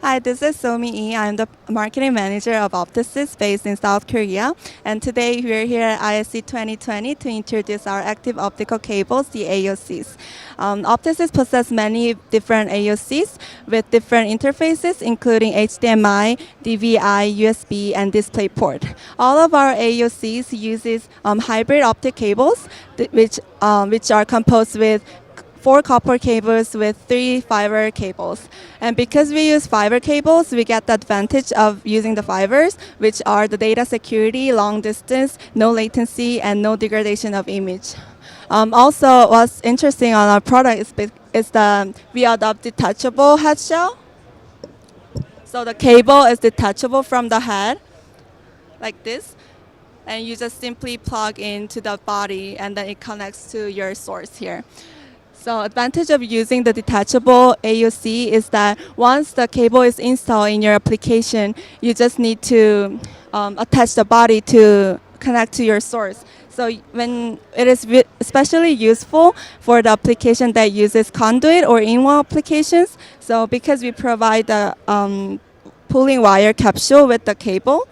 Hi, this is Somi Lee. I'm the marketing manager of Opticis based in South Korea. And today we're here at ISE 2020 to introduce our active optical cables, the AOCs. Opticis possesses many different AOCs with different interfaces, including HDMI, DVI, USB, and DisplayPort. All of our AOCs uses hybrid optic cables, which are composed with 4 copper cables with 3 fiber cables. And because we use fiber cables, we get the advantage of using the fibers, which are the data security, long distance, no latency, and no degradation of image. Also, what's interesting on our product is we adopt detachable head shell. So the cable is detachable from the head, like this. And you just simply plug into the body, and then it connects to your source here. So advantage of using the detachable AOC is that once the cable is installed in your application, you just need to attach the body to connect to your source. So when it is especially useful for the application that uses conduit or in-wall applications. So because we provide the pulling wire capsule with the cable,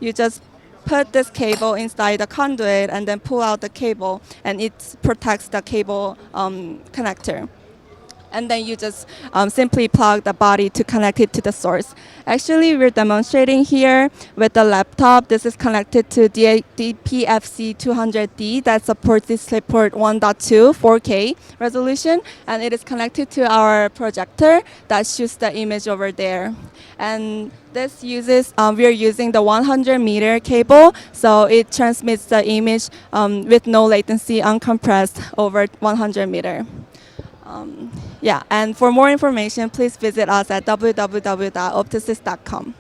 you just put this cable inside the conduit and then pull out the cable, and it protects the cable connector. And then you just simply plug the body to connect it to the source. Actually, we're demonstrating here with the laptop. This is connected to DPFC 200D that supports DisplayPort 1.2 4K resolution, and it is connected to our projector that shoots the image over there. And this uses, we are using the 100-meter cable, so it transmits the image with no latency, uncompressed over 100 meter. Yeah, and for more information, please visit us at www.opticis.com.